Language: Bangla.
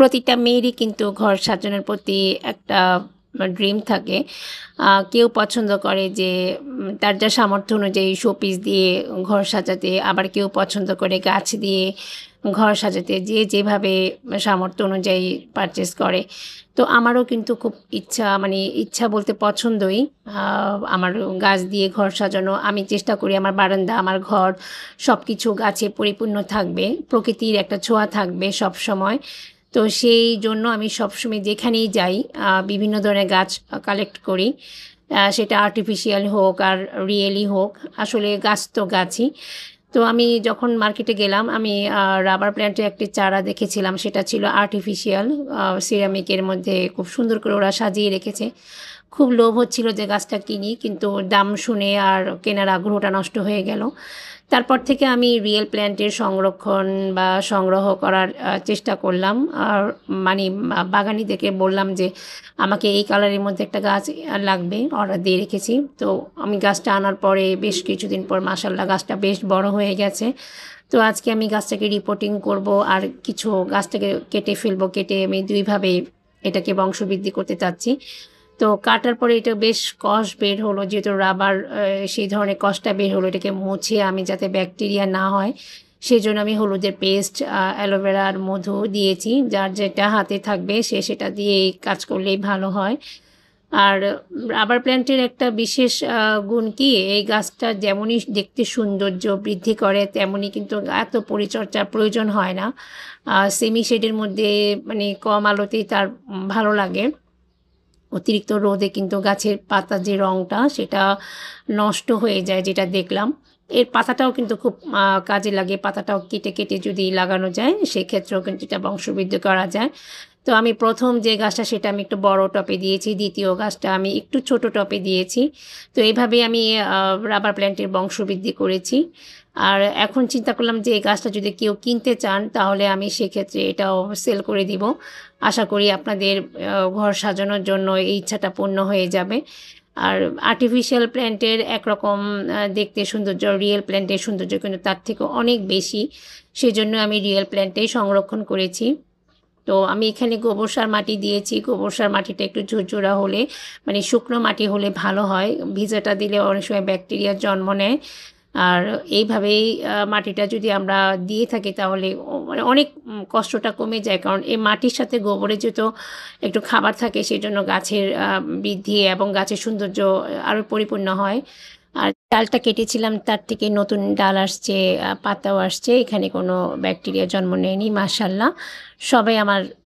প্রতিটা মেয়েরই কিন্তু ঘর সাজানোর প্রতি একটা ড্রিম থাকে। কেউ পছন্দ করে যে তার যা সামর্থ্য অনুযায়ী শোপিস দিয়ে ঘর সাজাতে, আবার কেউ পছন্দ করে গাছ দিয়ে ঘর সাজাতে। যে যেভাবে সামর্থ্য অনুযায়ী পারচেজ করে। তো আমারও কিন্তু খুব ইচ্ছা, মানে ইচ্ছা বলতে পছন্দই। আ আমার গাছ দিয়ে ঘর সাজানো। আমি চেষ্টা করি আমার বারান্দা, আমার ঘর সবকিছু গাছে পরিপূর্ণ থাকবে। প্রকৃতির একটা ছোঁয়া থাকবে সবসময়। তো সেই জন্য আমি সবসময় যেখানেই যাই বিভিন্ন ধরনের গাছ কালেক্ট করি। সেটা আর্টিফিশিয়াল হোক আর রিয়েলি হোক। আসলে গাছ তো গাছই। তো আমি যখন মার্কেটে গেলাম আমি রাবার প্ল্যান্টের একটি চারা দেখেছিলাম। সেটা ছিল আর্টিফিশিয়াল সিরামিকের মধ্যে খুব সুন্দর করে ওরা সাজিয়ে রেখেছে। খুব লোভ হচ্ছিল যে গাছটা কিনি, কিন্তু দাম শুনে আর কেনার আগ্রহটা নষ্ট হয়ে গেল। তারপর থেকে আমি রিয়েল প্ল্যান্টের সংরক্ষণ বা সংগ্রহ করার চেষ্টা করলাম। আর মানে বাগানিদেরকে বললাম যে, "আমাকে এই কালারের মধ্যে একটা গাছ লাগবে।" অর্ডার দিয়ে রেখেছি। তো আমি গাছটা আনার পরে বেশ কিছুদিন পর মাশাআল্লাহ গাছটা বেশ বড় হয়ে গেছে। তো আজকে আমি গাছটাকে রিপোর্টিং করব, আর কিছু গাছটাকে কেটে ফেলবো। কেটে আমি ২ ভাবে এটাকে বংশবৃদ্ধি করতে চাচ্ছি। তো কাটার পরে এটা বেশ কষ বের হলো, যেহেতু রাবার সেই ধরনের কষটা বের হলো। এটাকে মুছে আমি যাতে ব্যাকটেরিয়া না হয়, সেজন্য আমি হলুদের পেস্ট, অ্যালোভেরার মধু দিয়েছি। যার যেটা হাতে থাকবে সে সেটা দিয়েই কাজ করলেই ভালো হয়। আর রাবার প্ল্যান্টের একটা বিশেষ গুণ কি, এই গাছটা যেমনই দেখতে সৌন্দর্য বৃদ্ধি করে, তেমনই কিন্তু এত পরিচর্যার প্রয়োজন হয় না। সেমি শেডের মধ্যে মানে কম আলোতেই তার ভালো লাগে। অতিরিক্ত রোদে কিন্তু গাছের পাতার যে রঙটা সেটা নষ্ট হয়ে যায়, যেটা দেখলাম। এর পাতাটাও কিন্তু খুব কাজে লাগে। পাতাটাও কেটে, কেটে যদি লাগানো যায় সেক্ষেত্রেও কিন্তু এটা বংশবৃদ্ধি করা যায়। তো আমি ১ম যে গাছটা সেটা আমি একটু বড় টবে দিয়েছি। ২য় গাছটা আমি একটু ছোট টবে দিয়েছি। তো এভাবেই আমি রাবার প্ল্যান্টের বংশবৃদ্ধি করেছি। আর এখন চিন্তা করলাম যে এই গাছটা যদি কেউ কিনতে চান তাহলে আমি সেক্ষেত্রে এটাও সেল করে দিব। আশা করি আপনাদের ঘর সাজানোর জন্য এই ইচ্ছাটা পূর্ণ হয়ে যাবে। আর আর্টিফিশিয়াল প্ল্যান্টের একরকম দেখতে সৌন্দর্য, রিয়েল প্ল্যান্টের সৌন্দর্য কিন্তু তার থেকেও অনেক বেশি। সেজন্য আমি রিয়েল প্ল্যান্টেই সংরক্ষণ করেছি। তো আমি এখানে গোবর সার মাটি দিয়েছি। গোবর সার মাটিটা একটু ঝুরঝুরা হলে, মানে শুকনো মাটি হলে ভালো হয়। ভিজাটা দিলে অনেক সময় ব্যাকটেরিয়ার জন্ম নেয়। আর এইভাবেই মাটিটা যদি আমরা দিয়ে থাকি তাহলে মানে অনেক কষ্টটা কমে যায়। কারণ এই মাটির সাথে গোবরে যেহেতু একটু খাবার থাকে, সেজন্য গাছের বৃদ্ধি এবং গাছের সৌন্দর্য আরও পরিপূর্ণ হয়। আর ডালটা কেটেছিলাম তার থেকে নতুন ডাল আসছে, পাতাও আসছে। এখানে কোনো ব্যাকটেরিয়া জন্ম নেয়নি মাশাআল্লাহ। সবাই আমার